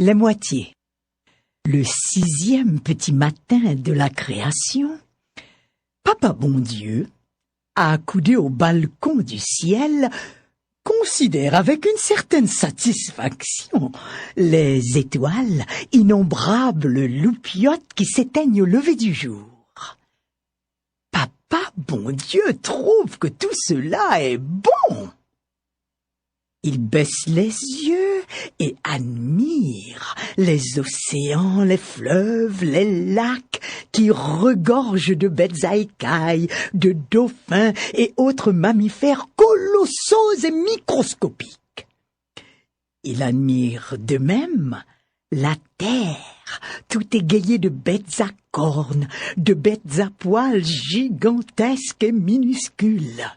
Les moitiés. Le 6e petit matin de la création, Papa bon Dieu, accoudé au balcon du ciel, considère avec une certaine satisfaction les étoiles, innombrables loupiottes qui s'éteignent au lever du jour. Papa bon Dieu trouve que tout cela est bon. Il baisse les yeux et admire les océans, les fleuves, les lacs qui regorgent de bêtes à écailles, de dauphins et autres mammifères colossaux et microscopiques. Il admire de même la terre, tout égayée de bêtes à cornes, de bêtes à poils gigantesques et minuscules.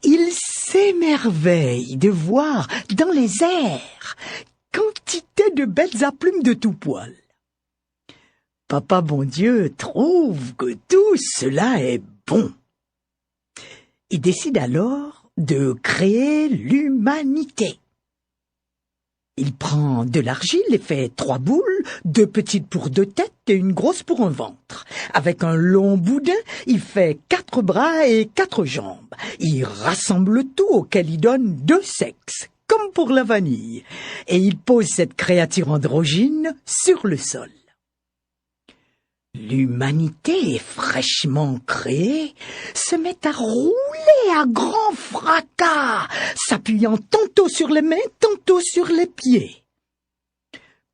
Il s'émerveille de voir dans les airs quantité de bêtes à plumes de tout poil. Papa bon Dieu trouve que tout cela est bon. Il décide alors de créer l'humanité. Il prend de l'argile et fait 3 boules, 2 petites pour 2 têtes et une grosse pour un ventre. Avec un long boudin, il fait 4 bras et 4 jambes. Il rassemble le tout auquel il donne 2 sexes, comme pour la vanille. Et il pose cette créature androgyne sur le sol. L'humanité, fraîchement créée, se met à rouler à grand fracas, s'appuyant tantôt sur les mains, tantôt sur les pieds.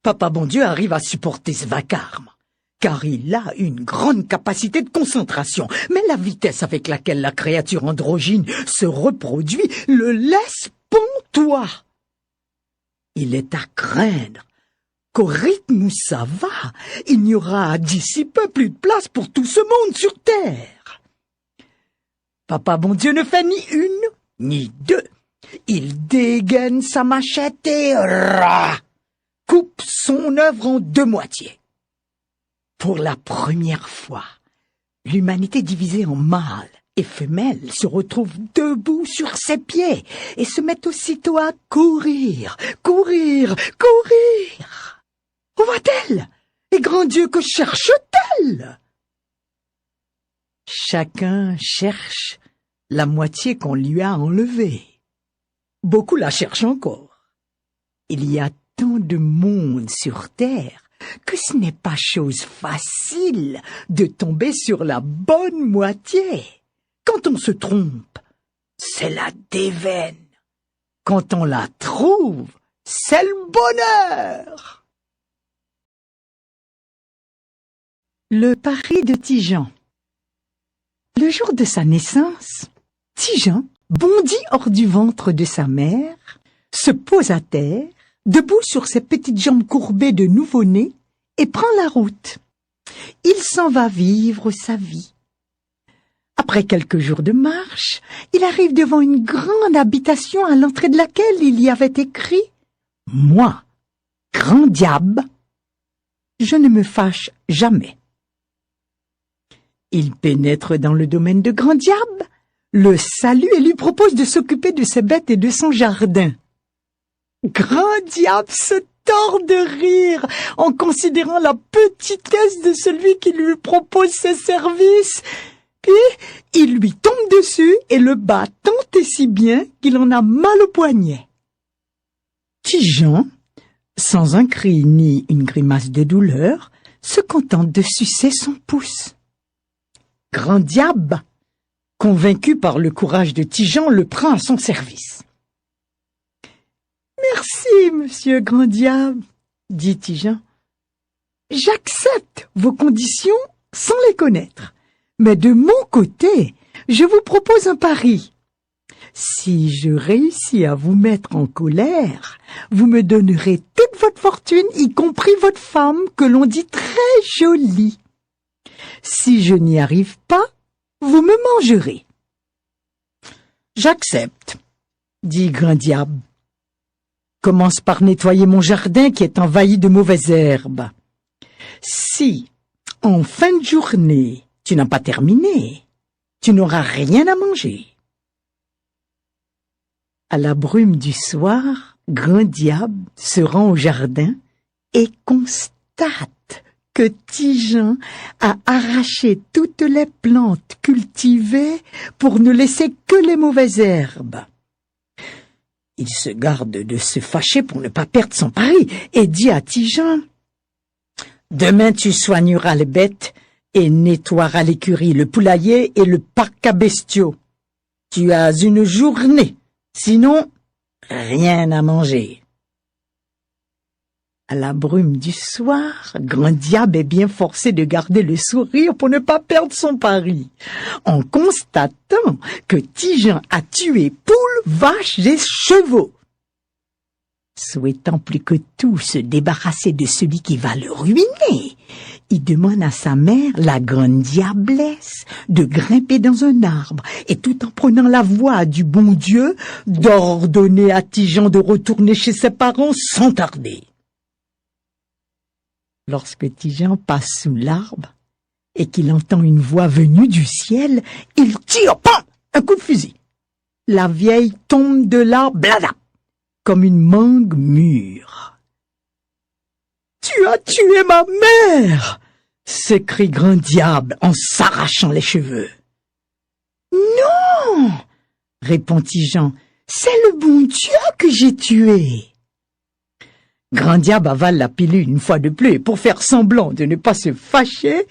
Papa bon Dieu arrive à supporter ce vacarme, car il a une grande capacité de concentration, mais la vitesse avec laquelle la créature androgyne se reproduit le laisse pantois. Il est à craindre qu'au rythme où ça va, il n'y aura d'ici peu plus de place pour tout ce monde sur terre. Papa bon Dieu ne fait ni une, ni 2. Il dégaine sa machette et coupe son œuvre en 2 moitiés. Pour la première fois, l'humanité divisée en mâles et femelles se retrouve debout sur ses pieds et se met aussitôt à courir, courir, courir. Où va-t-elle? Et grand Dieu, que cherche-t-elle? Chacun cherche la moitié qu'on lui a enlevée. Beaucoup la cherchent encore. Il y a tant de monde sur terre que ce n'est pas chose facile de tomber sur la bonne moitié. Quand on se trompe, c'est la déveine. Quand on la trouve, c'est le bonheur. Le pari de Tigean. Le jour de sa naissance, Tigean bondit hors du ventre de sa mère, se pose à terre, debout sur ses petites jambes courbées de nouveau-né, et prend la route. Il s'en va vivre sa vie. Après quelques jours de marche, il arrive devant une grande habitation à l'entrée de laquelle il y avait écrit « Moi, grand diable, je ne me fâche jamais ». Il pénètre dans le domaine de Grand Diable, le salue et lui propose de s'occuper de ses bêtes et de son jardin. Grand Diable se tord de rire en considérant la petitesse de celui qui lui propose ses services. Puis il lui tombe dessus et le bat tant et si bien qu'il en a mal au poignet. Tigean, sans un cri ni une grimace de douleur, se contente de sucer son pouce. Grand Diable, convaincu par le courage de Tigean, le prend à son service. « Merci, monsieur Grand Diable, » dit Tigean. « J'accepte vos conditions sans les connaître, mais de mon côté, je vous propose un pari. Si je réussis à vous mettre en colère, vous me donnerez toute votre fortune, y compris votre femme, que l'on dit très jolie. Si je n'y arrive pas, vous me mangerez. »« J'accepte, » dit Grand Diable. « Commence par nettoyer mon jardin qui est envahi de mauvaises herbes. Si, en fin de journée, tu n'as pas terminé, tu n'auras rien à manger. » À la brume du soir, Grand Diable se rend au jardin et constate que Ti-Jean a arraché toutes les plantes cultivées pour ne laisser que les mauvaises herbes. Il se garde de se fâcher pour ne pas perdre son pari et dit à Ti-Jean: « Demain tu soigneras les bêtes et nettoieras l'écurie, le poulailler et le parc à bestiaux. Tu as une journée, sinon rien à manger. » À la brume du soir, Grand Diable est bien forcé de garder le sourire pour ne pas perdre son pari, en constatant que Ti-Jean a tué poules, vaches et chevaux. Souhaitant plus que tout se débarrasser de celui qui va le ruiner, il demande à sa mère, la grande diablesse, de grimper dans un arbre et tout en prenant la voix du bon Dieu, d'ordonner à Ti-Jean de retourner chez ses parents sans tarder. Lorsque Ti-Jean passe sous l'arbre et qu'il entend une voix venue du ciel, il tire, pam, un coup de fusil. La vieille tombe de l'arbre, blada, comme une mangue mûre. « Tu as tué ma mère !» s'écrie Grand Diable en s'arrachant les cheveux. « Non !» répond Ti-Jean, « c'est le bon Dieu que j'ai tué. » Grand Diable avale la pilule une fois de plus et pour faire semblant de ne pas se fâcher,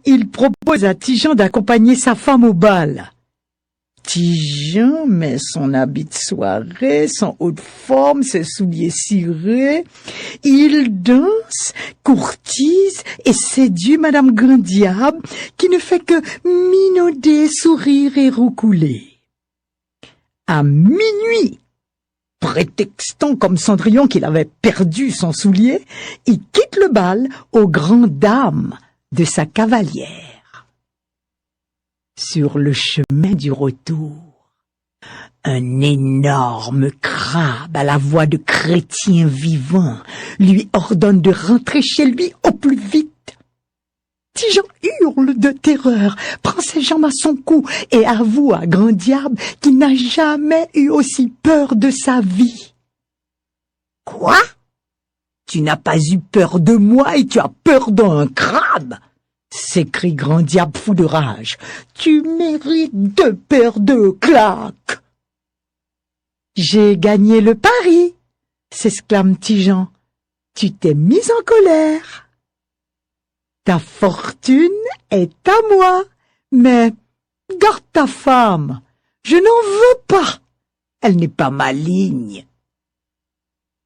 il propose à Ti-Jean d'accompagner sa femme au bal. Ti-Jean met son habit de soirée, son haut de forme, ses souliers cirés. Il danse, courtise et séduit Madame Grand Diable qui ne fait que minauder, sourire et roucouler. À minuit, prétextant comme Cendrillon qu'il avait perdu son soulier, il quitte le bal aux grandes dames de sa cavalière. Sur le chemin du retour, un énorme crabe à la voix de chrétien vivant lui ordonne de rentrer chez lui au plus vite. Ti-Jean hurle de terreur, prend ses jambes à son cou et avoue à Grand Diable qu'il n'a jamais eu aussi peur de sa vie. « Quoi? Tu n'as pas eu peur de moi et tu as peur d'un crabe ?» s'écrie Grand Diable fou de rage. « Tu mérites 2 paires de claques. »« J'ai gagné le pari !» s'exclame Ti-Jean. « Tu t'es mis en colère. Ta fortune est à moi, mais garde ta femme. Je n'en veux pas. Elle n'est pas maligne. »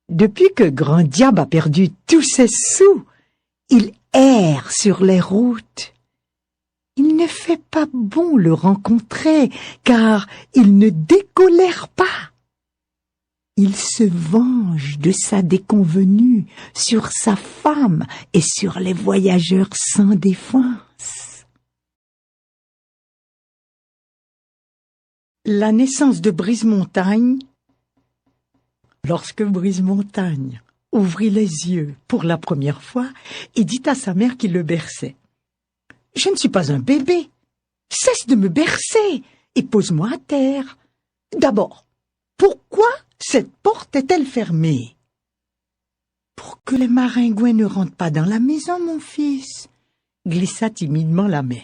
Depuis que Grand Diable a perdu tous ses sous, il erre sur les routes. Il ne fait pas bon le rencontrer, car il ne décolère pas. Il se venge de sa déconvenue sur sa femme et sur les voyageurs sans défense. La naissance de Brise-Montagne. Lorsque Brise-Montagne ouvrit les yeux pour la première fois et dit à sa mère qui le berçait: « Je ne suis pas un bébé. Cesse de me bercer et pose-moi à terre. D'abord, pourquoi cette porte est-elle fermée? »« Pour que les maringouins ne rentrent pas dans la maison, mon fils, » glissa timidement la mère.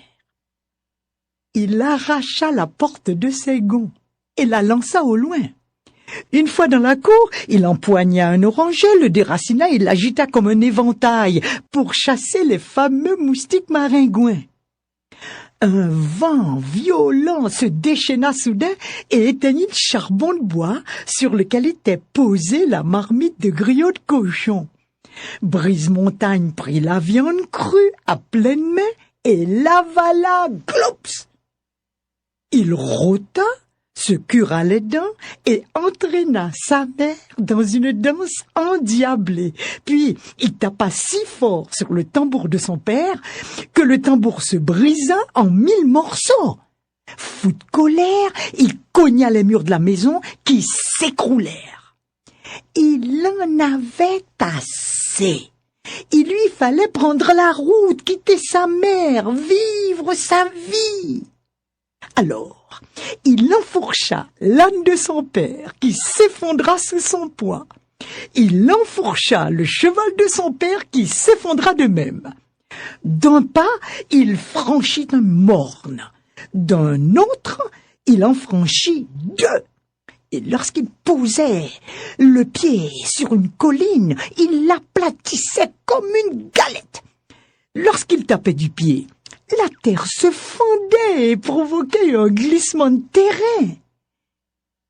Il arracha la porte de ses gonds et la lança au loin. Une fois dans la cour, il empoigna un oranger, le déracina et l'agita comme un éventail pour chasser les fameux moustiques maringouins. Un vent violent se déchaîna soudain et éteignit le charbon de bois sur lequel était posée la marmite de griots de cochon. Brise-Montagne prit la viande crue à pleine main et l'avala, gloups! Il rôta, se cura les dents et entraîna sa mère dans une danse endiablée. Puis il tapa si fort sur le tambour de son père que le tambour se brisa en 1000 morceaux. Fou de colère, il cogna les murs de la maison qui s'écroulèrent. Il en avait assez. Il lui fallait prendre la route, quitter sa mère, vivre sa vie. Alors, il enfourcha l'âne de son père qui s'effondra sous son poids. Il enfourcha le cheval de son père qui s'effondra de même. D'un pas, il franchit un morne. D'un autre, il en franchit deux. Et lorsqu'il posait le pied sur une colline, il l'aplatissait comme une galette. Lorsqu'il tapait du pied, la terre se fondait et provoquait un glissement de terrain.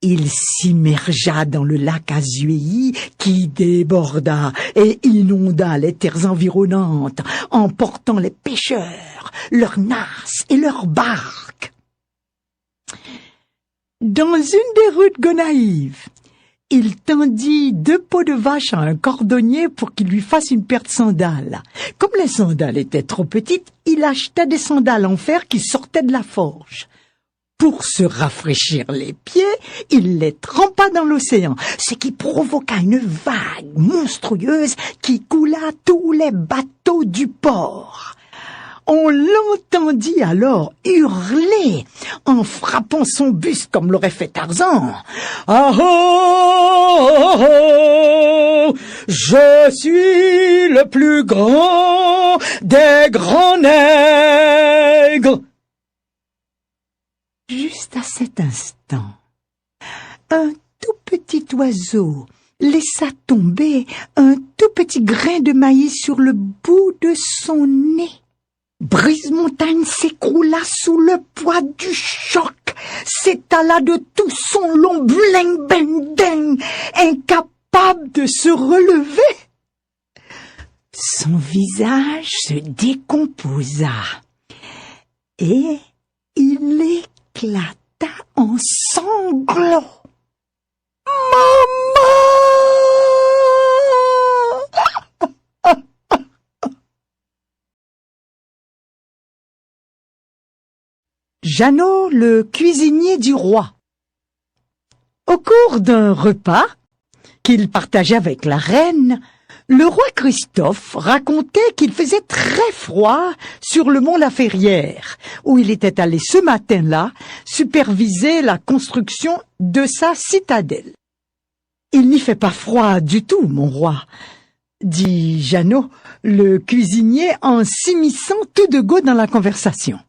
Il s'immergea dans le lac Azuéi qui déborda et inonda les terres environnantes, emportant les pêcheurs, leurs nasses et leurs barques. Dans une des rues de Gonaïves, il tendit 2 peaux de vache à un cordonnier pour qu'il lui fasse une paire de sandales. Comme les sandales étaient trop petites, il acheta des sandales en fer qui sortaient de la forge. Pour se rafraîchir les pieds, il les trempa dans l'océan, ce qui provoqua une vague monstrueuse qui coula tous les bateaux du port. On l'entendit alors hurler en frappant son buste comme l'aurait fait Tarzan. « Ah oh, je suis le plus grand des grands nègres !» Juste à cet instant, un tout petit oiseau laissa tomber un tout petit grain de maïs sur le bout de son nez. Brise-Montagne s'écroula sous le poids du choc, s'étala de tout son long bling-bing-ding, incapable de se relever. Son visage se décomposa et il éclata en sanglots. Maman! Jeannot, le cuisinier du roi. Au cours d'un repas qu'il partageait avec la reine, le roi Christophe racontait qu'il faisait très froid sur le mont La Ferrière, où il était allé ce matin-là superviser la construction de sa citadelle. « Il n'y fait pas froid du tout, mon roi, » dit Jeannot, le cuisinier, en s'immisçant tout de go dans la conversation.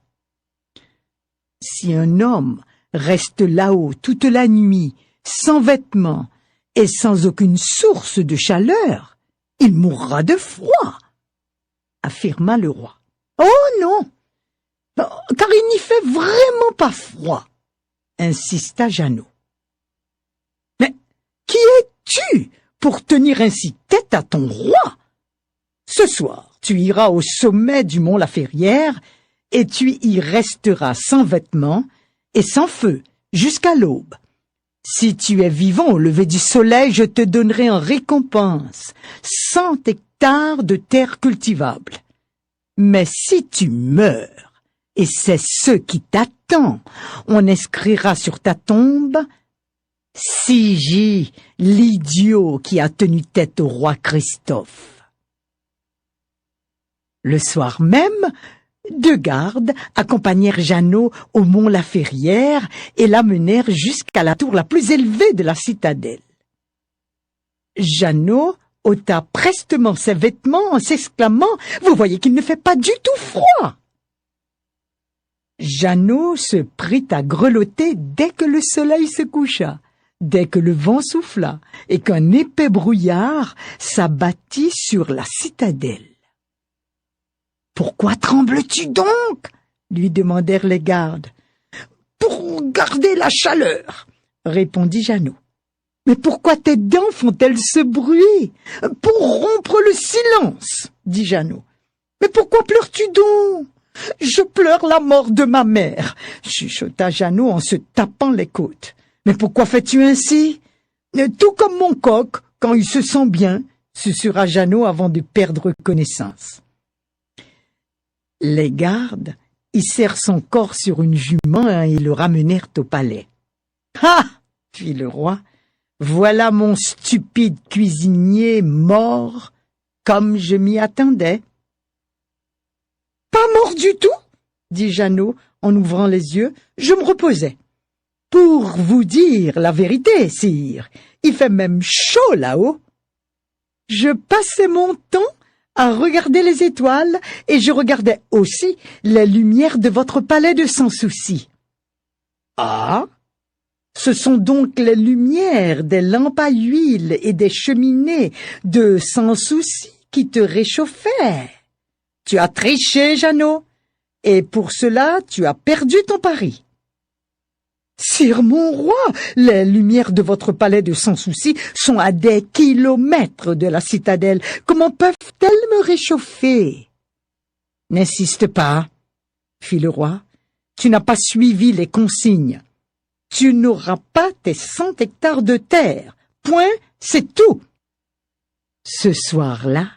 Si un homme reste là-haut toute la nuit, sans vêtements et sans aucune source de chaleur, il mourra de froid, affirma le roi. Oh non, car il n'y fait vraiment pas froid, insista Jeannot. Mais qui es-tu pour tenir ainsi tête à ton roi? Ce soir, tu iras au sommet du mont La Ferrière et tu y resteras sans vêtements et sans feu jusqu'à l'aube. Si tu es vivant au lever du soleil, je te donnerai en récompense 100 hectares de terre cultivable. Mais si tu meurs, et c'est ce qui t'attend, on inscrira sur ta tombe « Sigi, l'idiot qui a tenu tête au roi Christophe ». Le soir même, 2 gardes accompagnèrent Jeannot au mont La Ferrière et l'amenèrent jusqu'à la tour la plus élevée de la citadelle. Jeannot ôta prestement ses vêtements en s'exclamant « Vous voyez qu'il ne fait pas du tout froid !» Jeannot se prit à grelotter dès que le soleil se coucha, dès que le vent souffla et qu'un épais brouillard s'abattit sur la citadelle. « Pourquoi trembles-tu donc ?» lui demandèrent les gardes. « Pour garder la chaleur, » répondit Jeannot. « Mais pourquoi tes dents font-elles ce bruit ?»« Pour rompre le silence, » dit Jeannot. « Mais pourquoi pleures-tu donc ?»« Je pleure la mort de ma mère, » chuchota Jeannot en se tapant les côtes. « Mais pourquoi fais-tu ainsi ?»« Tout comme mon coq, quand il se sent bien, » susurra Jeannot avant de perdre connaissance. Les gardes hissèrent son corps sur une jument et le ramenèrent au palais. « Ah !» fit le roi, « voilà mon stupide cuisinier mort, comme je m'y attendais. »« Pas mort du tout ?» dit Jeannot en ouvrant les yeux, « je me reposais. »« Pour vous dire la vérité, sire, il fait même chaud là-haut. » Je passais mon temps à regarder les étoiles et je regardais aussi les lumières de votre palais de Sans Souci. Ah, ce sont donc les lumières des lampes à huile et des cheminées de Sans Souci qui te réchauffaient. Tu as triché, Jeannot, et pour cela tu as perdu ton pari. Sire mon roi, les lumières de votre palais de Sans Souci sont à des kilomètres de la citadelle. Comment peuvent-elles me réchauffer? N'insiste pas, fit le roi. Tu n'as pas suivi les consignes. Tu n'auras pas tes 100 hectares de terre. Point, c'est tout. Ce soir-là,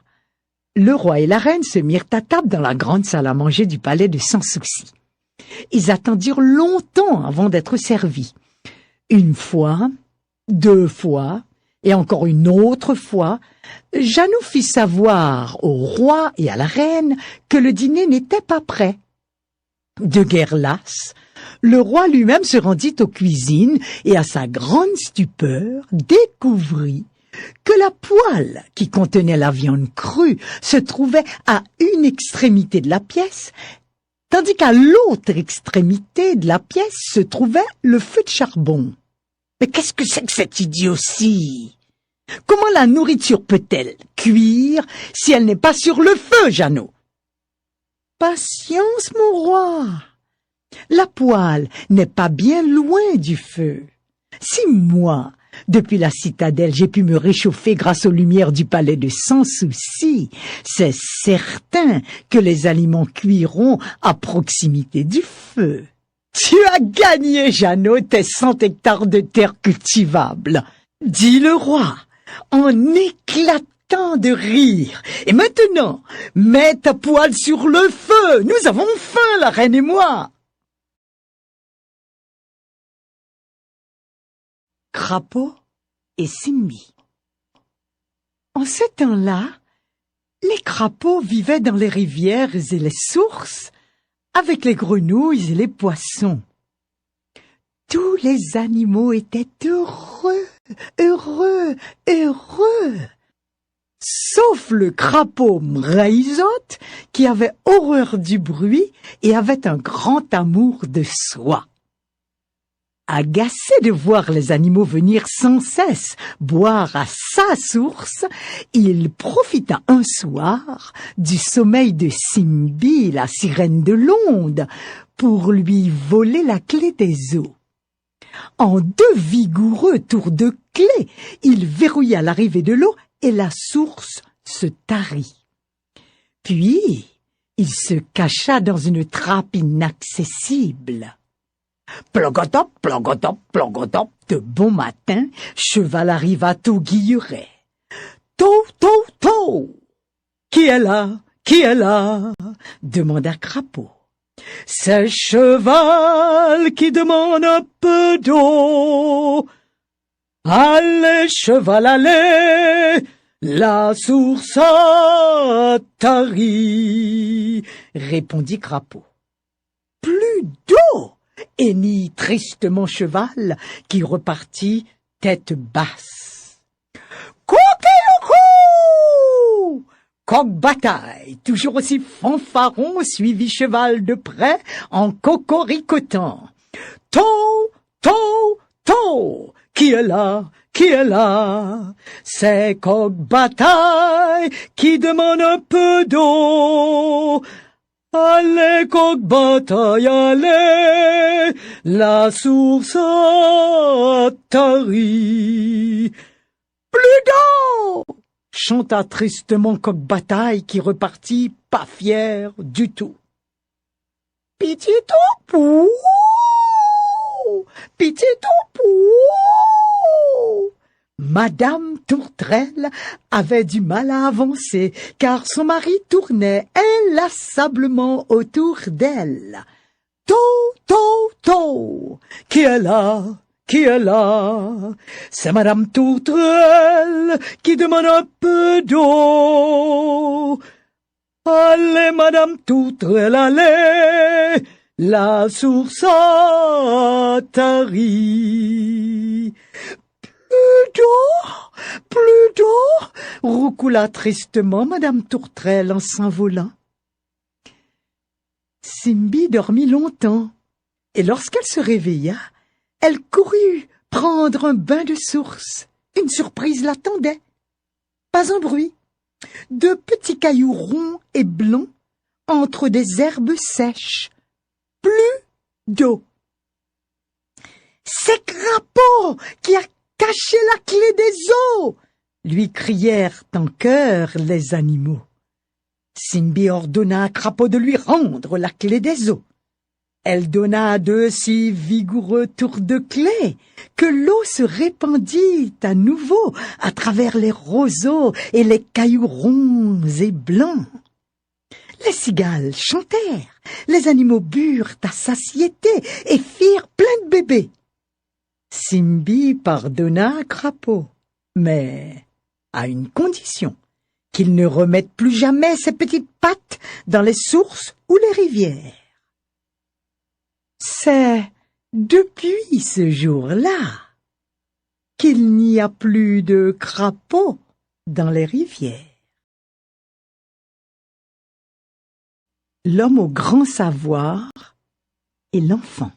le roi et la reine se mirent à table dans la grande salle à manger du palais de Sans Souci. Ils attendirent longtemps avant d'être servis. Une fois, 2 fois, et encore une autre fois, Jeannot fit savoir au roi et à la reine que le dîner n'était pas prêt. De guerre lasse, le roi lui-même se rendit aux cuisines et, à sa grande stupeur, découvrit que la poêle qui contenait la viande crue se trouvait à une extrémité de la pièce, tandis qu'à l'autre extrémité de la pièce se trouvait le feu de charbon. Mais qu'est-ce que c'est que cette idiotie? Comment la nourriture peut-elle cuire si elle n'est pas sur le feu, Jeannot? Patience, mon roi. La poêle n'est pas bien loin du feu. Si moi, depuis la citadelle, j'ai pu me réchauffer grâce aux lumières du palais de Sans Souci, c'est certain que les aliments cuiront à proximité du feu. Tu as gagné, Jeannot, tes 100 hectares de terre cultivable, dit le roi, en éclatant de rire. Et maintenant, mets ta poêle sur le feu. Nous avons faim, la reine et moi. Crapaud et Simbi. En ce temps-là, les crapauds vivaient dans les rivières et les sources avec les grenouilles et les poissons. Tous les animaux étaient heureux, heureux, heureux, sauf le crapaud Mraizotte qui avait horreur du bruit et avait un grand amour de soi. Agacé de voir les animaux venir sans cesse boire à sa source, il profita un soir du sommeil de Simbi, la sirène de l'onde, pour lui voler la clé des eaux. En 2 vigoureux tours de clé, il verrouilla l'arrivée de l'eau et la source se tarit. Puis, il se cacha dans une trappe inaccessible. Plogotop, plogotop, plogotop, de bon matin, Cheval arriva au guilleret. Tau, tau, tau. Qui est là? Qui est là? Demanda Crapaud. C'est Cheval qui demande un peu d'eau. Allez, Cheval, allez, la source a tari, répondit Crapaud. Plus d'eau! Hennit tristement Cheval, qui repartit tête basse. Coquelicot! Coq-bataille, toujours aussi fanfaron, suivit Cheval de près en cocoricotant. Tau, tau, tau! Qui est là? Qui est là? C'est Coq-bataille qui demande un peu d'eau. Allez, Coq-bataille, allez, la source a tari. Plus d'eau! Chanta tristement Coq-bataille qui repartit pas fier du tout. Pitié ton pou! Pitié ton pou! Madame Tourterelle avait du mal à avancer, car son mari tournait inlassablement autour d'elle. Tau, tau, tau! Qui est là? Qui est là? C'est Madame Tourterelle qui demande un peu d'eau. Allez, Madame Tourterelle, allez, la source a tari. d'eau, plus d'eau, roucoula tristement madame Tourterelle en s'envolant. Simbi dormit longtemps, et lorsqu'elle se réveilla, elle courut prendre un bain de source. Une surprise l'attendait. Pas un bruit. De petits cailloux ronds et blonds entre des herbes sèches. Plus d'eau. C'est Crapaud qui a caché la clé des eaux, lui crièrent en chœur les animaux. Simbi ordonna à Crapaud de lui rendre la clé des eaux. Elle donna de si vigoureux tours de clé que l'eau se répandit à nouveau à travers les roseaux et les cailloux ronds et blancs. Les cigales chantèrent, les animaux burent à satiété et firent plein de bébés. Simbi pardonna à Crapaud, mais à une condition, qu'il ne remette plus jamais ses petites pattes dans les sources ou les rivières. C'est depuis ce jour-là qu'il n'y a plus de crapauds dans les rivières. L'homme au grand savoir et l'enfant.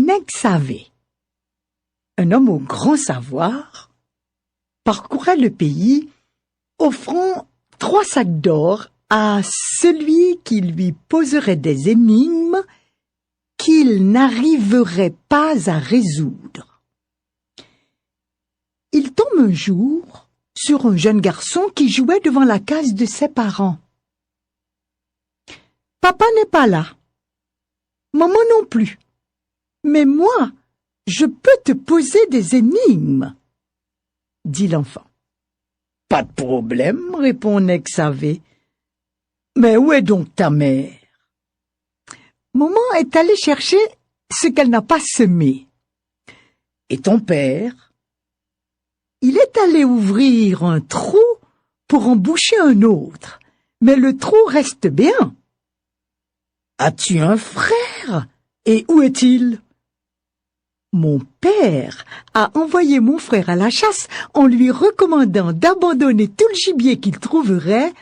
Neg-Savé, un homme au grand savoir, parcourait le pays, offrant 3 sacs d'or à celui qui lui poserait des énigmes qu'il n'arriverait pas à résoudre. Il tombe un jour sur un jeune garçon qui jouait devant la case de ses parents. « Papa n'est pas là, maman non plus, mais moi, je peux te poser des énigmes, » dit l'enfant. « Pas de problème, » répond Neg-Savé. « Mais où est donc ta mère? » Maman est allée chercher ce qu'elle n'a pas semé. « Et ton père? » Il est allé ouvrir un trou pour en boucher un autre, mais le trou reste bien. « As-tu un frère? Et où est-il? » Mon père a envoyé mon frère à la chasse en lui recommandant d'abandonner tout le gibier qu'il trouverait.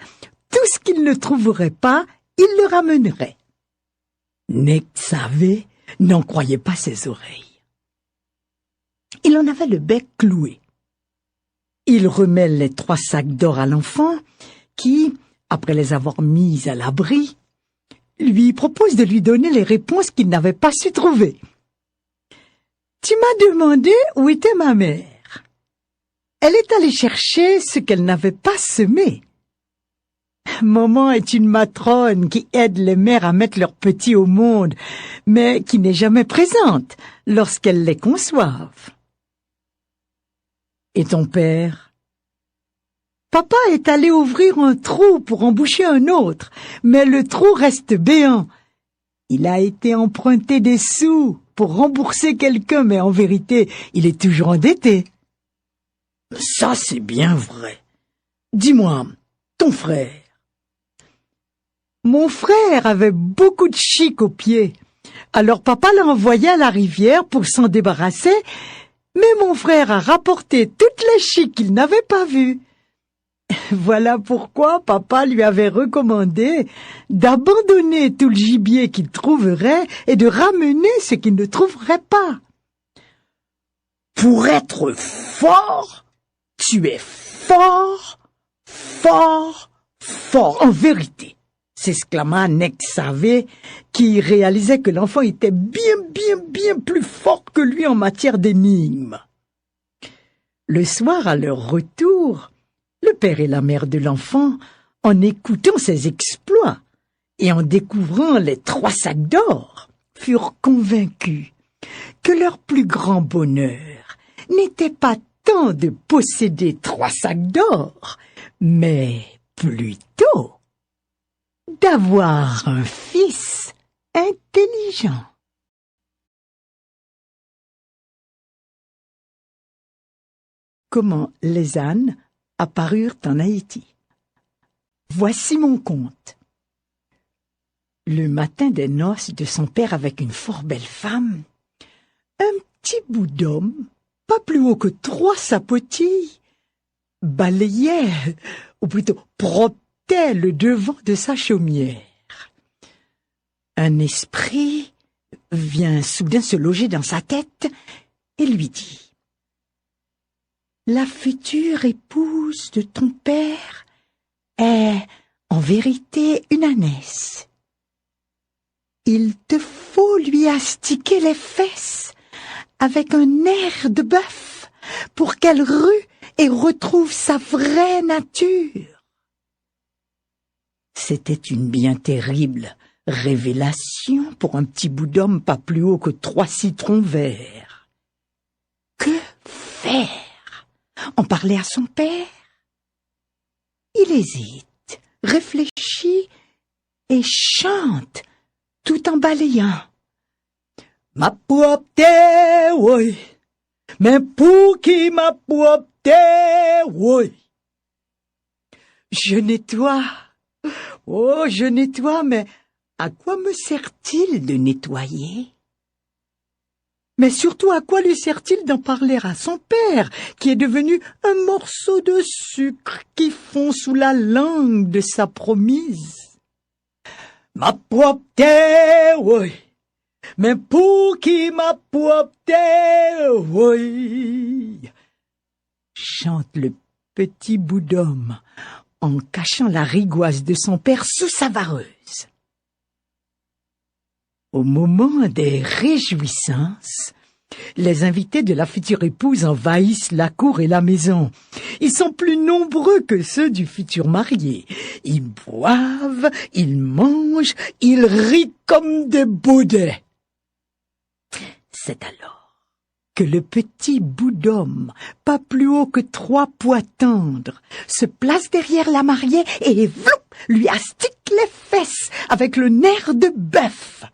Tout ce qu'il ne trouverait pas, il le ramènerait. Neg-Savé n'en croyait pas ses oreilles. Il en avait le bec cloué. Il remet les 3 sacs d'or à l'enfant qui, après les avoir mis à l'abri, lui propose de lui donner les réponses qu'il n'avait pas su trouver. « Tu m'as demandé où était ma mère. Elle est allée chercher ce qu'elle n'avait pas semé. Maman est une matrone qui aide les mères à mettre leurs petits au monde, mais qui n'est jamais présente lorsqu'elles les conçoivent. Et ton père? Papa est allé ouvrir un trou pour en boucher un autre, mais le trou reste béant. Il a été emprunter des sous pour rembourser quelqu'un, mais en vérité, il est toujours endetté. Ça, c'est bien vrai. Dis-moi, ton frère? Mon frère avait beaucoup de chic aux pieds. Alors papa l'a envoyé à la rivière pour s'en débarrasser, mais mon frère a rapporté toutes les chics qu'il n'avait pas vues. Voilà pourquoi papa lui avait recommandé d'abandonner tout le gibier qu'il trouverait et de ramener ce qu'il ne trouverait pas. Pour être fort, tu es fort, fort, fort, en vérité, s'exclama Neg-Savé, qui réalisait que l'enfant était bien plus fort que lui en matière d'énigmes. Le soir, à leur retour, le père et la mère de l'enfant, en écoutant ses exploits et en découvrant les 3 sacs d'or, furent convaincus que leur plus grand bonheur n'était pas tant de posséder 3 sacs d'or, mais plutôt d'avoir un fils intelligent. Comment les ânes apparurent en Haïti. Voici mon conte. Le matin des noces de son père avec une fort belle femme, un petit bout d'homme pas plus haut que 3 sapotis, balayait, ou plutôt proptait le devant de sa chaumière. Un esprit vient soudain se loger dans sa tête et lui dit: La future épouse de ton père est en vérité une ânesse. Il te faut lui astiquer les fesses avec un air de bœuf pour qu'elle rue et retrouve sa vraie nature. C'était une bien terrible révélation pour un petit bout d'homme pas plus haut que 3 citrons verts. Que faire? En parler à son père? Il hésite, réfléchit et chante tout en balayant. Ma poupée, oui, mais pour qui ma poupée, oui. Je nettoie, oh, je nettoie, mais à quoi me sert-il de nettoyer? Mais surtout, à quoi lui sert-il d'en parler à son père, qui est devenu un morceau de sucre qui fond sous la langue de sa promise? Ma poupée, oui, mais pour qui ma poupée, oui, chante le petit bout d'homme en cachant la rigoise de son père sous sa vareuse. Au moment des réjouissances, les invités de la future épouse envahissent la cour et la maison. Ils sont plus nombreux que ceux du futur marié. Ils boivent, ils mangent, ils rient comme des boudets. C'est alors que le petit bout d'homme, pas plus haut que 3 pois tendres, se place derrière la mariée et vloup, lui astique les fesses avec le nerf de bœuf.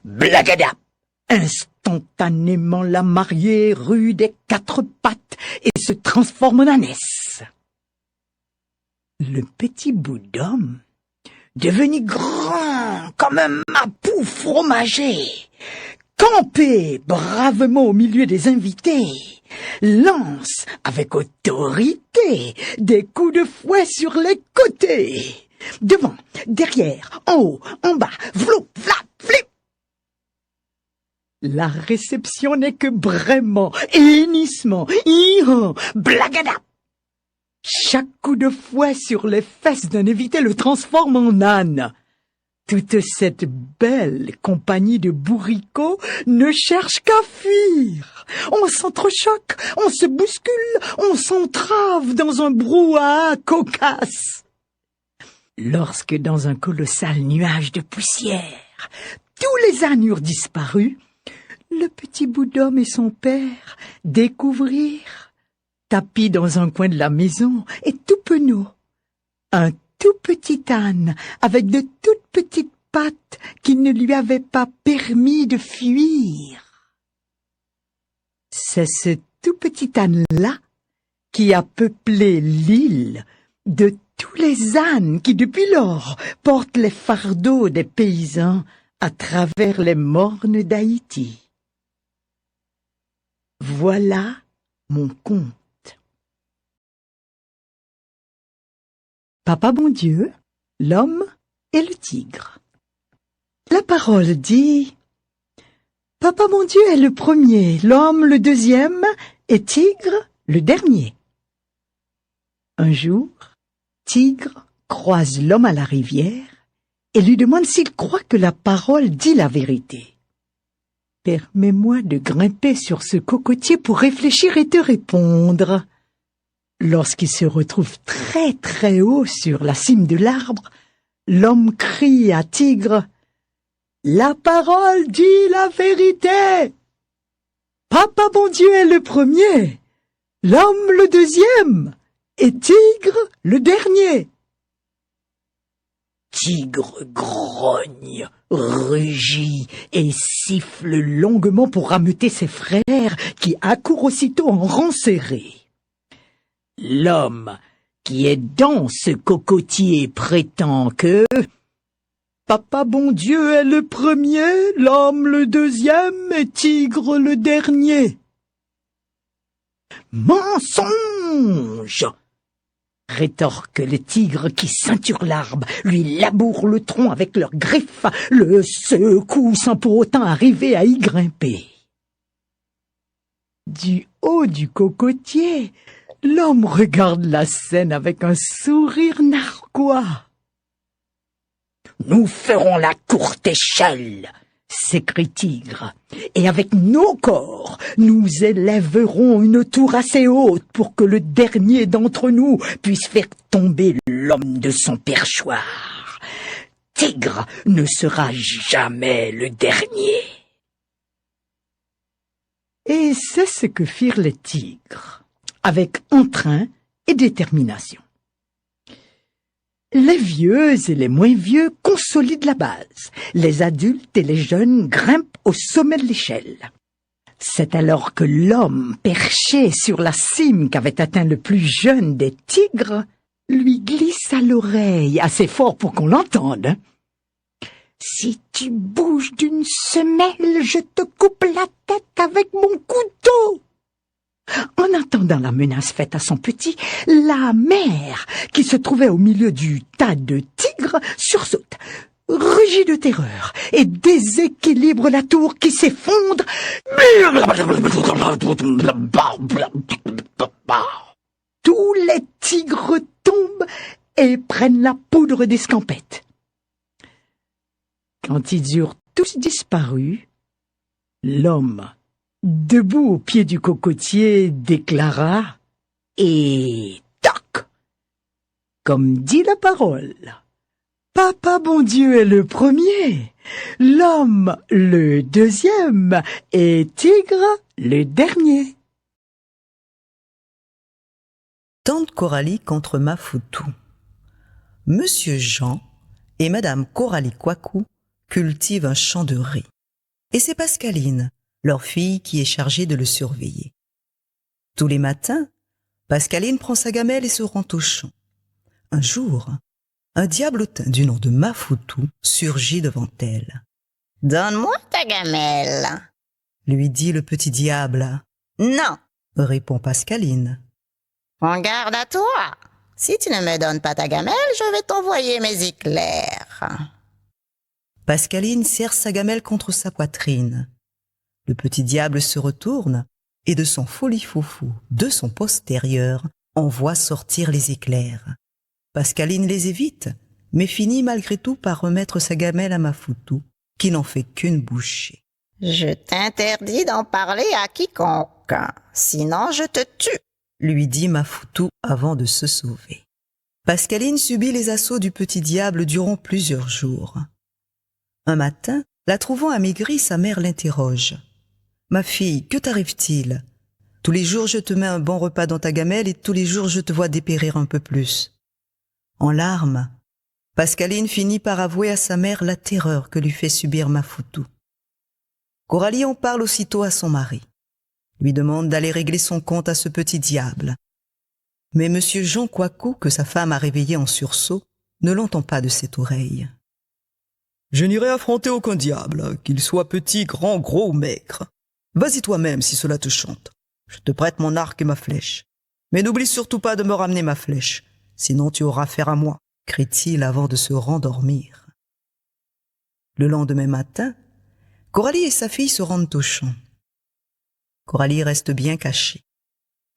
Blagada! Instantanément, la mariée rue des 4 pattes et se transforme en ânesse. Le petit bout d'homme, devenu grand comme un mapou fromagé, campé bravement au milieu des invités, lance avec autorité des coups de fouet sur les côtés. Devant, derrière, en haut, en bas, vloup, flap, flip. La réception n'est que braiement, hennissement, hi-ho, blagada. Chaque coup de fouet sur les fesses d'un invité le transforme en âne. Toute cette belle compagnie de bourricots ne cherche qu'à fuir. On s'entrechoque, on se bouscule, on s'entrave dans un brouhaha cocasse. Lorsque dans un colossal nuage de poussière, tous les ânes eurent disparu, le petit bout d'homme et son père découvrirent, tapis dans un coin de la maison et tout penaud, un tout petit âne avec de toutes petites pattes qui ne lui avaient pas permis de fuir. C'est ce tout petit âne-là qui a peuplé l'île de tous les ânes qui depuis lors portent les fardeaux des paysans à travers les mornes d'Haïti. Voilà mon conte. Papa bon Dieu, l'homme et le tigre. La parole dit: Papa bon Dieu est le premier, l'homme le deuxième et Tigre le dernier. Un jour, Tigre croise l'homme à la rivière et lui demande s'il croit que la parole dit la vérité. Permets-moi de grimper sur ce cocotier pour réfléchir et te répondre. Lorsqu'il se retrouve très très haut sur la cime de l'arbre, l'homme crie à Tigre: La parole dit la vérité! Papa bon Dieu est le premier, l'homme le deuxième, et Tigre le dernier. Tigre grogne, rugit et siffle longuement pour rameuter ses frères qui accourent aussitôt en rang serré. L'homme qui est dans ce cocotier prétend que Papa bon Dieu est le premier, l'homme le deuxième et Tigre le dernier. Mensonge! Rétorque le tigre qui ceinture l'arbre, lui laboure le tronc avec leurs griffes, le secoue sans pour autant arriver à y grimper. Du haut du cocotier, l'homme regarde la scène avec un sourire narquois. « Nous ferons la courte échelle !» s'écrie Tigre, « et avec nos corps, nous élèverons une tour assez haute pour que le dernier d'entre nous puisse faire tomber l'homme de son perchoir. Tigre ne sera jamais le dernier. » Et c'est ce que firent les tigres, avec entrain et détermination. Les vieux et les moins vieux consolident la base. Les adultes et les jeunes grimpent au sommet de l'échelle. C'est alors que l'homme, perché sur la cime qu'avait atteint le plus jeune des tigres, lui glisse à l'oreille, assez fort pour qu'on l'entende. « Si tu bouges d'une semelle, je te coupe la tête avec mon couteau !» En entendant la menace faite à son petit, la mère, qui se trouvait au milieu du tas de tigres, sursaute, rugit de terreur et déséquilibre la tour qui s'effondre. Tous les tigres tombent et prennent la poudre d'escampette. Quand ils eurent tous disparu, l'homme, debout au pied du cocotier, déclara « Et toc !» Comme dit la parole, Papa bon Dieu est le premier, l'homme le deuxième et Tigre le dernier. Tante Coralie contre Mafoutou. Monsieur Jean et Madame Coralie Coicou cultivent un champ de riz. Et c'est Pascaline, leur fille, qui est chargée de le surveiller. Tous les matins, Pascaline prend sa gamelle et se rend au champ. Un jour, un diablotin du nom de Mafoutou surgit devant elle. « Donne-moi ta gamelle !» lui dit le petit diable. « Non !» répond Pascaline. « Prends garde à toi. Si tu ne me donnes pas ta gamelle, je vais t'envoyer mes éclairs. » Pascaline serre sa gamelle contre sa poitrine. Le petit diable se retourne et de son folifoufou, de son postérieur, envoie sortir les éclairs. Pascaline les évite, mais finit malgré tout par remettre sa gamelle à Mafoutou, qui n'en fait qu'une bouchée. « Je t'interdis d'en parler à quiconque, sinon je te tue !» lui dit Mafoutou avant de se sauver. Pascaline subit les assauts du petit diable durant plusieurs jours. Un matin, la trouvant amaigrie, sa mère l'interroge. « Ma fille, que t'arrive-t-il ? Tous les jours je te mets un bon repas dans ta gamelle et tous les jours je te vois dépérir un peu plus. » En larmes, Pascaline finit par avouer à sa mère la terreur que lui fait subir Mafoutou. Coralie en parle aussitôt à son mari, lui demande d'aller régler son compte à ce petit diable. Mais monsieur Jean Coicou, que sa femme a réveillé en sursaut, ne l'entend pas de cette oreille. « Je n'irai affronter aucun diable, qu'il soit petit, grand, gros ou maigre. Vas-y toi-même si cela te chante. Je te prête mon arc et ma flèche. Mais n'oublie surtout pas de me ramener ma flèche, sinon tu auras affaire à moi, » crie-t-il avant de se rendormir. Le lendemain matin, Coralie et sa fille se rendent au champ. Coralie reste bien cachée.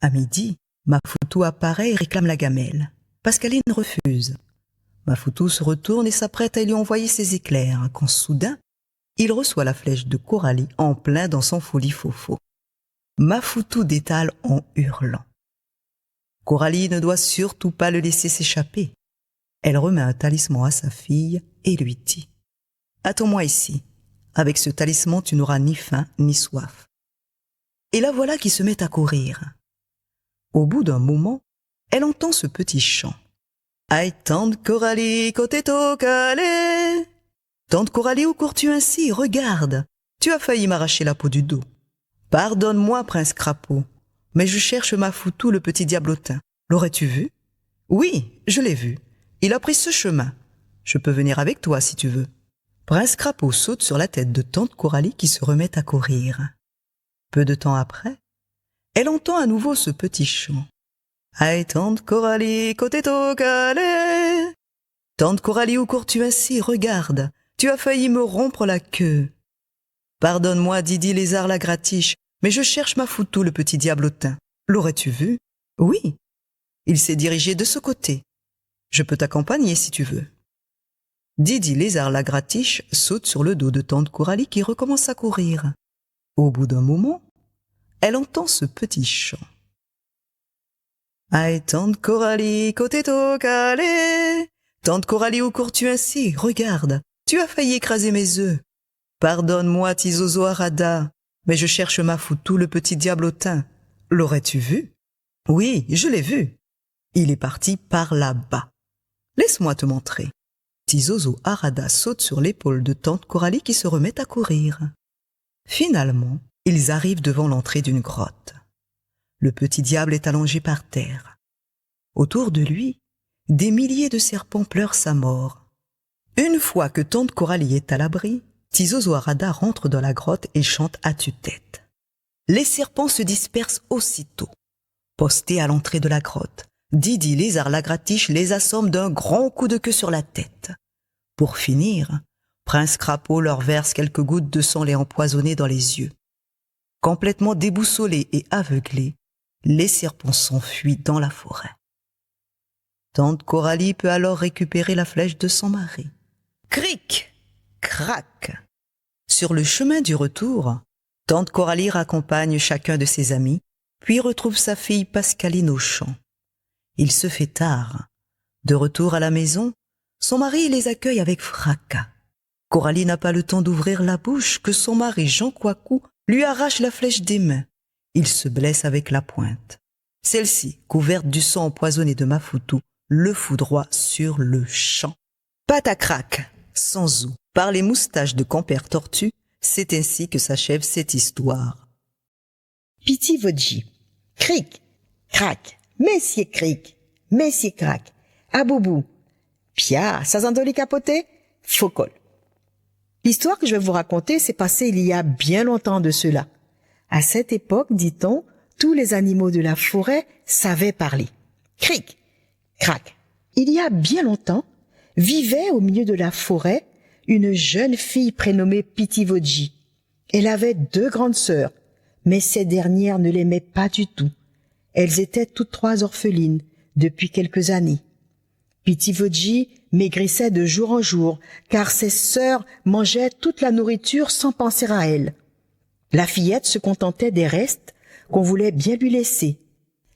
À midi, Mafoutou apparaît et réclame la gamelle. Pascaline refuse. Mafoutou se retourne et s'apprête à lui envoyer ses éclairs, quand soudain, il reçoit la flèche de Coralie en plein dans son folifoufou. Mafoutou détale en hurlant. Coralie ne doit surtout pas le laisser s'échapper. Elle remet un talisman à sa fille et lui dit « Attends-moi ici. Avec ce talisman, tu n'auras ni faim ni soif. » Et la voilà qui se met à courir. Au bout d'un moment, elle entend ce petit chant. « Aïe, tante Coralie, côté au calais. Tante Coralie, où cours-tu ainsi? Regarde, tu as failli m'arracher la peau du dos. Pardonne-moi, prince crapaud, mais je cherche Mafoutou, le petit diablotin. L'aurais-tu vu? Oui, je l'ai vu. Il a pris ce chemin. Je peux venir avec toi si tu veux. » Prince Crapaud saute sur la tête de tante Coralie qui se remet à courir. Peu de temps après, Elle entend à nouveau ce petit chant. Aïe, tante Coralie, côté Tocalé. Tante Coralie, où cours-tu ainsi? Regarde, tu as failli me rompre la queue. Pardonne-moi, Didi Lézard la gratiche, mais je cherche ma Foutou, le petit diablotin. L'aurais-tu vu? Oui. Il s'est dirigé de ce côté. Je peux t'accompagner si tu veux. Didi Lézard la gratiche saute sur le dos de tante Coralie qui recommence à courir. Au bout d'un moment, elle entend ce petit chant. Aïe, tante Coralie, côté Tocalé. Tante Coralie, où cours-tu ainsi? Regarde, tu as failli écraser mes œufs. Pardonne-moi, Tizozo Arada, mais je cherche ma Foutou, le petit diablotin. L'aurais-tu vu? Oui, je l'ai vu. Il est parti par là-bas. Laisse-moi te montrer. Tizozo Arada saute sur l'épaule de tante Coralie qui se remet à courir. Finalement, ils arrivent devant l'entrée d'une grotte. Le petit diable est allongé par terre. Autour de lui, des milliers de serpents pleurent sa mort. Une fois que tante Coralie est à l'abri, Tizozo Arada rentre dans la grotte et chante à tue-tête. Les serpents se dispersent aussitôt. Postés à l'entrée de la grotte, Didi Lézard la gratiche les assomme d'un grand coup de queue sur la tête. Pour finir, Prince Crapaud leur verse quelques gouttes de sang les empoisonner dans les yeux. Complètement déboussolés et aveuglés, les serpents s'enfuient dans la forêt. Tante Coralie peut alors récupérer la flèche de son mari. Cric! Crac! Sur le chemin du retour, tante Coralie raccompagne chacun de ses amis, puis retrouve sa fille Pascaline au champ. Il se fait tard. De retour à la maison, son mari les accueille avec fracas. Coralie n'a pas le temps d'ouvrir la bouche que son mari Jean Coicou lui arrache la flèche des mains. Il se blesse avec la pointe. Celle-ci, couverte du sang empoisonné de Mafoutou, le foudroie sur le champ. Patacrac, sans eau, par les moustaches de Compère Tortue, c'est ainsi que s'achève cette histoire. Piti Vodji. Cric, crac, messier cric, messier crac, aboubou. Pia, ça zandoli capoté, focol. L'histoire que je vais vous raconter s'est passée il y a bien longtemps de cela. À cette époque, dit-on, tous les animaux de la forêt savaient parler. Cric, crac. Il y a bien longtemps, vivait au milieu de la forêt une jeune fille prénommée Piti Vodji. Elle avait 2 grandes sœurs, mais ces dernières ne l'aimaient pas du tout. Elles étaient toutes 3 orphelines depuis quelques années. Piti Vodji maigrissait de jour en jour, car ses sœurs mangeaient toute la nourriture sans penser à elle. La fillette se contentait des restes qu'on voulait bien lui laisser.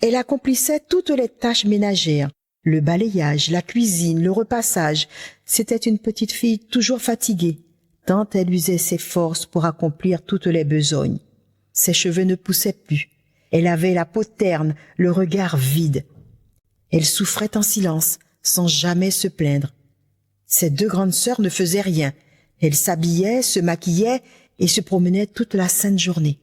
Elle accomplissait toutes les tâches ménagères, le balayage, la cuisine, le repassage. C'était une petite fille toujours fatiguée, tant elle usait ses forces pour accomplir toutes les besognes. Ses cheveux ne poussaient plus. Elle avait la peau terne, le regard vide. Elle souffrait en silence, sans jamais se plaindre. Ses 2 grandes sœurs ne faisaient rien. Elles s'habillaient, se maquillaient et se promenaient toute la sainte journée.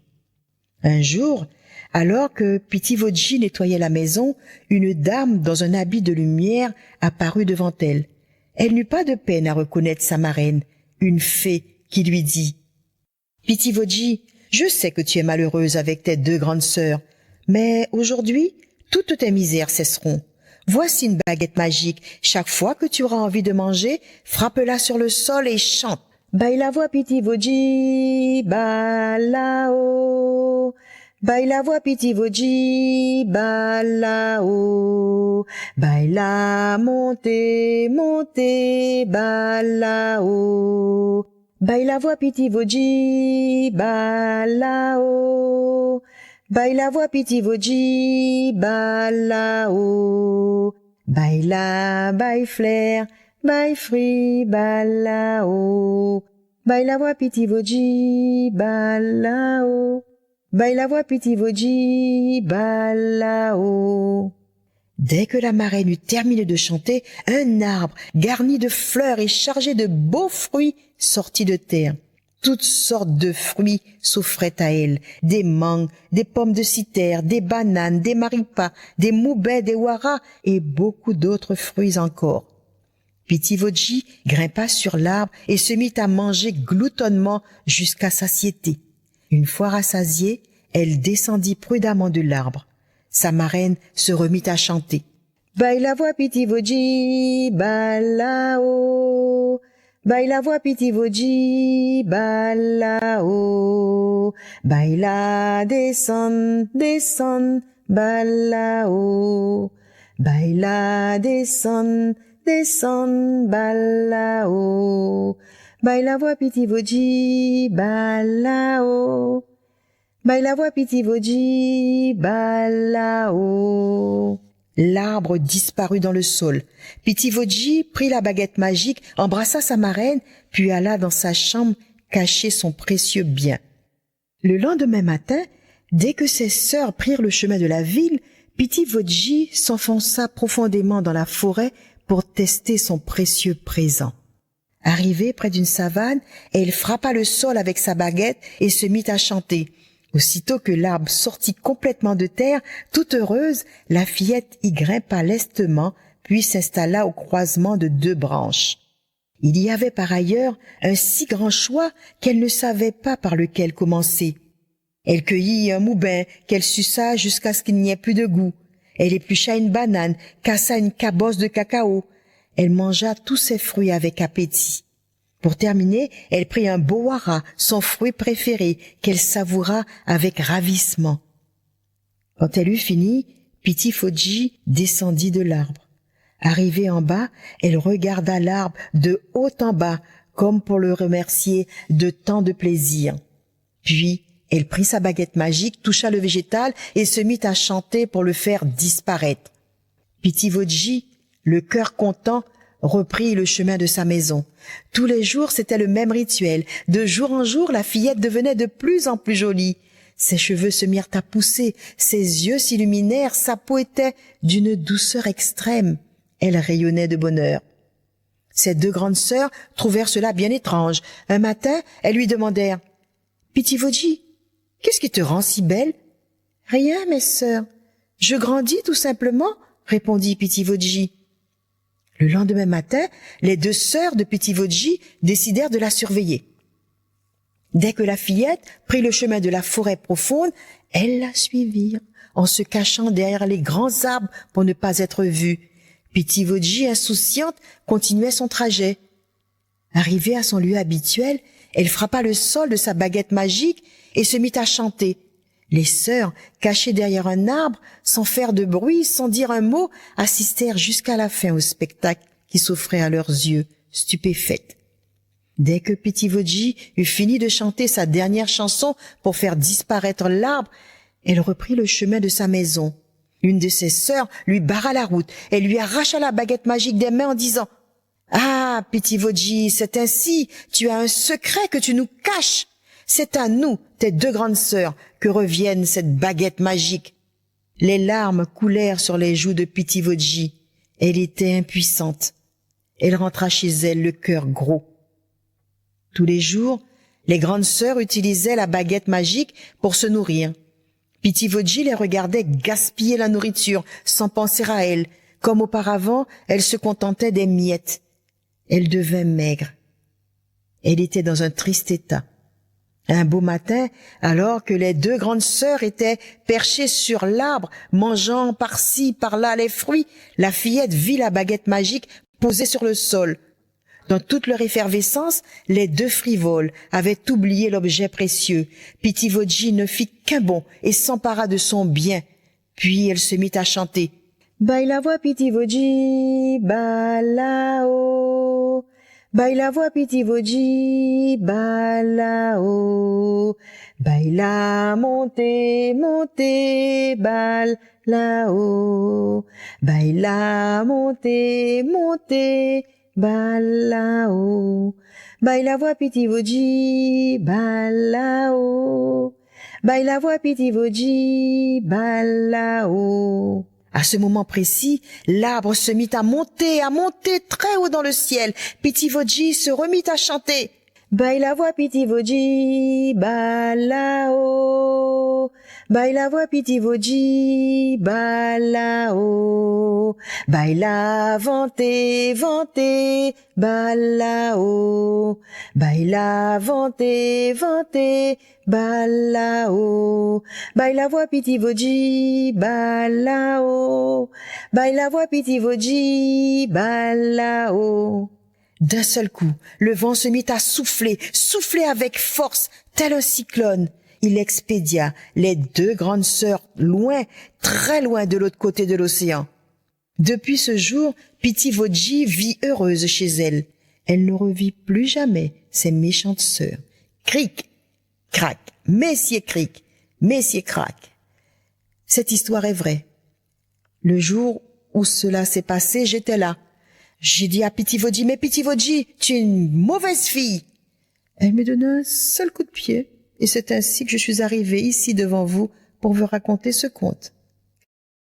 Un jour, alors que Piti Vodji nettoyait la maison, une dame dans un habit de lumière apparut devant elle. Elle n'eut pas de peine à reconnaître sa marraine, une fée qui lui dit « Piti Vodji, je sais que tu es malheureuse avec tes 2 grandes sœurs, mais aujourd'hui, toutes tes misères cesseront. Voici une baguette magique. Chaque fois que tu auras envie de manger, frappe-la sur le sol et chante. Baila voix Piti Vodji, balao. Baila voix Piti Vodji, balao. Baila monte, monte, balao. Baila voix Piti Vodji, balao. Baila voix Piti Vodji, balao. Baila, bail flair, bail free, balao. Baila voix Piti Vodji, balao. Baila voix Piti Vodji, balao. Dès que la marraine eut terminé de chanter, un arbre garni de fleurs et chargé de beaux fruits sortit de terre. Toutes sortes de fruits s'offraient à elle, des mangues, des pommes de citer, des bananes, des maripas, des moubets, des waras et beaucoup d'autres fruits encore. Piti Vodji grimpa sur l'arbre et se mit à manger gloutonnement jusqu'à satiété. Une fois rassasiée, elle descendit prudemment de l'arbre. Sa marraine se remit à chanter. Baila voix piti voji, balao. Baila voix piti voji, balao. Baila descend, descend, balao. Baila descend, descend, balao. Baila voix piti voji, balao. Baila voix piti voji, balao. L'arbre disparut dans le sol. Pitivoji prit la baguette magique, embrassa sa marraine, puis alla dans sa chambre cacher son précieux bien. Le lendemain matin, dès que ses sœurs prirent le chemin de la ville, Pitivoji s'enfonça profondément dans la forêt pour tester son précieux présent. Arrivée près d'une savane, elle frappa le sol avec sa baguette et se mit à chanter. Aussitôt que l'arbre sortit complètement de terre, toute heureuse, la fillette y grimpa lestement, puis s'installa au croisement de 2 branches. Il y avait par ailleurs un si grand choix qu'elle ne savait pas par lequel commencer. Elle cueillit un moubin qu'elle suça jusqu'à ce qu'il n'y ait plus de goût. Elle éplucha une banane, cassa une cabosse de cacao. Elle mangea tous ces fruits avec appétit. Pour terminer, elle prit un bowara, son fruit préféré, qu'elle savoura avec ravissement. Quand elle eut fini, Pitivoji descendit de l'arbre. Arrivée en bas, elle regarda l'arbre de haut en bas, comme pour le remercier de tant de plaisir. Puis, elle prit sa baguette magique, toucha le végétal et se mit à chanter pour le faire disparaître. Pitivoji, le cœur content, reprit le chemin de sa maison. Tous les jours, c'était le même rituel. De jour en jour, la fillette devenait de plus en plus jolie. Ses cheveux se mirent à pousser, ses yeux s'illuminèrent, sa peau était d'une douceur extrême. Elle rayonnait de bonheur. Ses 2 grandes sœurs trouvèrent cela bien étrange. Un matin, elles lui demandèrent « Pitivoji, qu'est-ce qui te rend si belle ?»« Rien, mes sœurs. Je grandis tout simplement, » répondit Pitivoji. Le lendemain matin, les 2 sœurs de Pitivoji décidèrent de la surveiller. Dès que la fillette prit le chemin de la forêt profonde, elles la suivirent, en se cachant derrière les grands arbres pour ne pas être vue. Pitivoji, insouciante, continuait son trajet. Arrivée à son lieu habituel, elle frappa le sol de sa baguette magique et se mit à chanter. Les sœurs, cachées derrière un arbre, sans faire de bruit, sans dire un mot, assistèrent jusqu'à la fin au spectacle qui s'offrait à leurs yeux, stupéfaites. Dès que Pitivoji eut fini de chanter sa dernière chanson pour faire disparaître l'arbre, elle reprit le chemin de sa maison. Une de ses sœurs lui barra la route. Elle lui arracha la baguette magique des mains en disant « Ah, Pitivoji, c'est ainsi, tu as un secret que tu nous caches. C'est à nous, tes 2 grandes sœurs, que revienne cette baguette magique. » Les larmes coulèrent sur les joues de Pitivoji. Elle était impuissante. Elle rentra chez elle le cœur gros. Tous les jours, les grandes sœurs utilisaient la baguette magique pour se nourrir. Pitivoji les regardait gaspiller la nourriture sans penser à elle. Comme auparavant, elle se contentait des miettes. Elle devint maigre. Elle était dans un triste état. Un beau matin, alors que les 2 grandes sœurs étaient perchées sur l'arbre, mangeant par-ci, par-là les fruits, la fillette vit la baguette magique posée sur le sol. Dans toute leur effervescence, les 2 frivoles avaient oublié l'objet précieux. Pitivoji ne fit qu'un bond et s'empara de son bien. Puis elle se mit à chanter. « Baila voix Pitivoji, balao. Baila voix Pitivoji, balao. Baila monte, monte, balao. Baila monte, monte, balao. Baila voix Pitivoji, balao. Baila voix Pitivoji, balao. » À ce moment précis, l'arbre se mit à monter très haut dans le ciel. Pitivoji se remit à chanter. Baila voix Pitivoji, balao. baila voix piti voji, balao, baila vente, vente, balao, baila vente, vente, balao, baila voix piti voji, balao, baila voix piti voji, balao. D'un seul coup, le vent se mit à souffler, souffler avec force, tel un cyclone. Il expédia les deux grandes sœurs loin, très loin de l'autre côté de l'océan. Depuis ce jour, Piti Voji vit heureuse chez elle. Elle ne revit plus jamais ses méchantes sœurs. Cric, crac, messieurs cric, messieurs crac. Cette histoire est vraie. Le jour où cela s'est passé, j'étais là. J'ai dit à Piti Voji, mais Piti Voji, tu es une mauvaise fille. Elle me donna un seul coup de pied, et c'est ainsi que je suis arrivée ici devant vous pour vous raconter ce conte.